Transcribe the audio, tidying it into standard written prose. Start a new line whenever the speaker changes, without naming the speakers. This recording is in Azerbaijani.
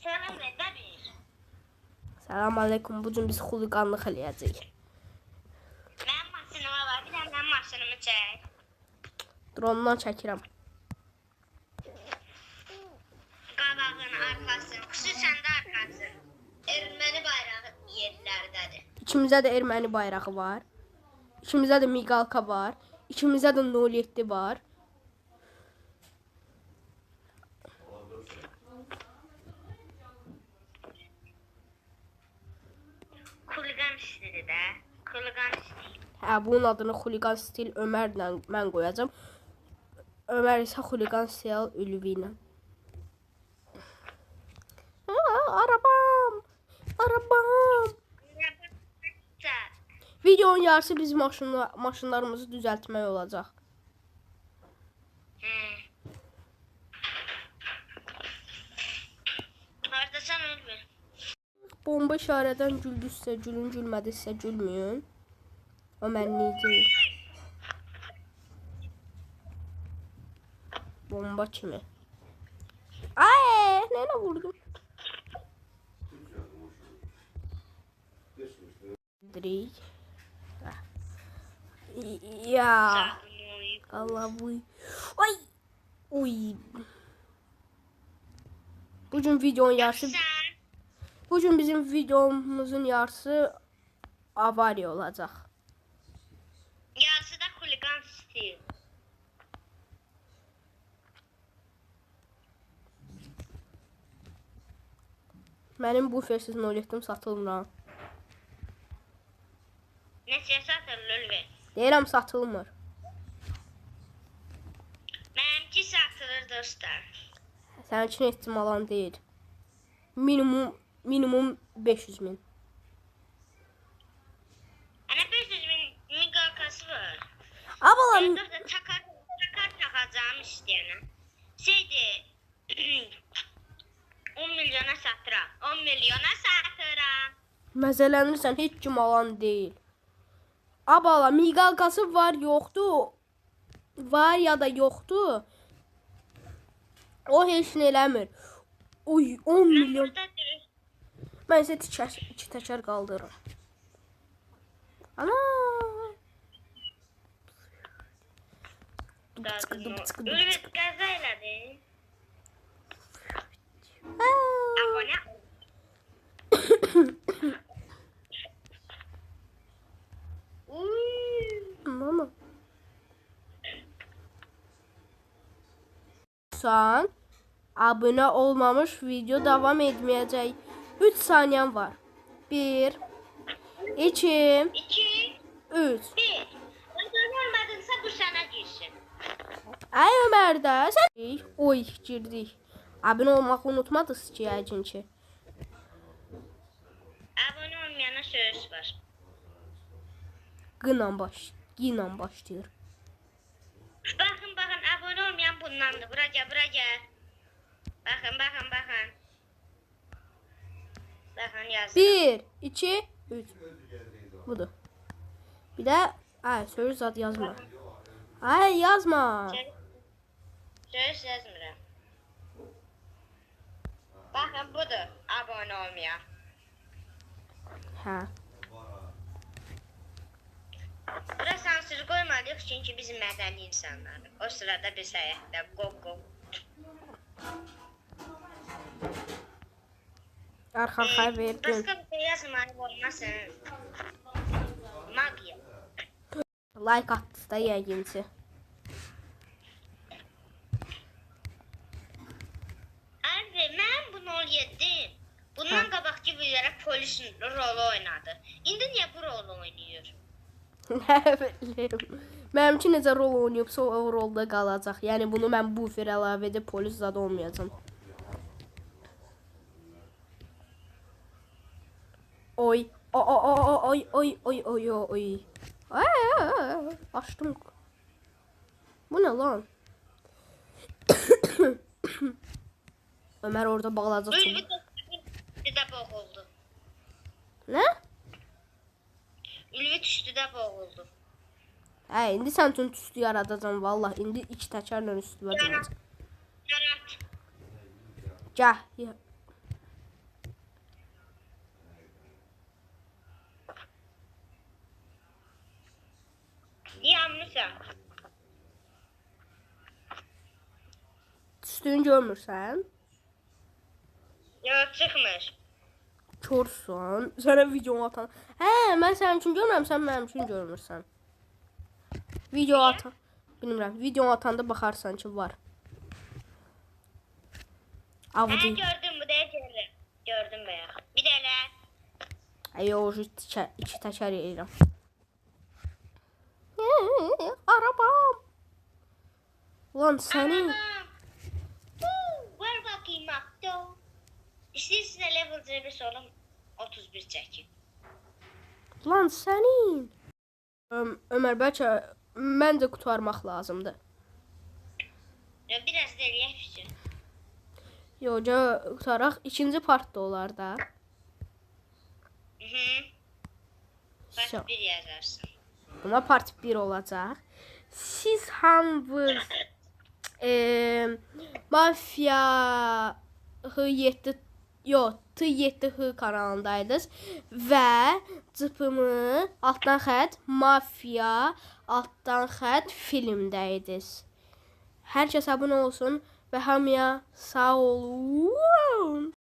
Selam ver bir.
Salam aleyküm. Bu gün biz xuliqanlıq eləyəcəyik.
Mənim maşınıma var. Bir dənə mənim maşınımı çək.
Drondan çəkirəm.
Qabağın, arxasın, xüsusən də arxasın. Erməni bayrağı yerlərdədir.
İkimizdə də erməni bayrağı var. İkimizdə də miqalka var. İkimizdə də 07 var.
Xuliqan stili də. Xuliqan stili.
Hə, bunun adını xuliqan stil Ömərlə mən qoyacağam. Ömər isə xuliqan stil Ülvi ilə. Arabam! Arabam! Videonun yarısı biz maşınlarımızı düzəltmək olacaq.
Hardasan Ülvi?
Bomba işarədən güldüsə gülün, gülmədisə gülməyin. O mənlik deyil. Bomba kimi. Ay, nəylə vurdum? Dirək. Ya. Allah bu. Ay. Uy. Bugün videonun yarısı. Bugün bizim videomuzun yarısı avariya olacaq.
Yarısı da xuliqan stil.
Mənim bu versiz 07'm satılmır.
Neçəyə satılır Ülvi?
Deyirəm satılmır.
Mənimki satılır dostlar.
Sənin üçün ehtimalan deyil. Minimum 500 min.
Ana 500 min miqalkası var.
Abalam.
Burada takar takacağım istəyənə. Şeydi 10 milyona satıram. 10 milyona satıram.
Məzələnirsən, heç kim alan deyil. Abala, miqalkası var, yoxdur. Var ya da yoxdur. O heç nə eləmir. Oy, 10 milyon. Mən isə iki təkər qaldırırım. Ana.
Ülvi qəza elədi. Abone
Mama. Sen abone olmamış video devam etmeyecek. 3 saniyen var. 1 2
2
3.
1. Abone olmadınsa bu sana girsin.
Ay Ömer de sen. Oy girdik. Abone olmayı unutmadınız ki yəqin ki.
Abone olmayana söz var.
Qınla başlayır.
Bakın abone olmayan bundandır. Bura gel. Bakın. Bakın yazdım.
1 2 3. Budur. Bir de ay söz zat yazma. Ay yazma.
Söz yazmıram. Bakın budur abone olmayan.
Hə.
Bura sansür koymalıyıq çünkü bizim mədəni insanlardır. O sırada biz həyətdə qo.
Arxa verdin.
Başka bir şey yazmayıb olmasın. Magiya.
Like attı da yəqin ki.
Abi mən bunu 17. Bundan qabaqki videolara polis rolu oynadı. İndi niyə bu rolu oynayır?
Nə bilim. Mənimki necə rol oynayıbsa o rolda qalacaq. Yəni bunu mən bu fer əlavə edib polis zad olmayacağam. Oy. Oy. Açdım. Bu ne lan? Ömer orada bağlayacaq.
Ülvi düşdü də boğuldu.
Ne?
Ülvi düşdü də boğuldu.
Hə, indi sən üçün üstü yaradacam vallah. İndi iki təkərlə üstümə duracaq.
Yarat.
Gəl.
görmürsən?
Üstünü görmürsən?
Yox, çıxmır.
Körsən. Sənə video atan. Hə, mən sənin üçün görmürəm, sən mənim üçün görmürsən. Video atan. Bilmirəm. Video atanda baxarsan ki, var.
Hə,
Avdi.
gördüm, bu da görürəm. Gördüm bayaq. Bir də elə.
Yox, iki təkər edirəm. Arabam. Lan səni.
Var bakayım akto. İstəyirsinə level C5 olum 31 çəkin.
Lan sənin. Ömər, bəlkə məncə qurtarmaq lazımdır.
Biraz da eləyək üçün.
Yox, qutaraq. İkinci part da olar da.
Part 1 yazarsın.
Buna part 1 olacaq. Siz hamınız Mafya H7 yox, T7H kanalındaydınız və cıpımı altdan xət Mafya altdan xət filmdəydiniz. Hər kəs abunə olsun və hamıya sağ olun.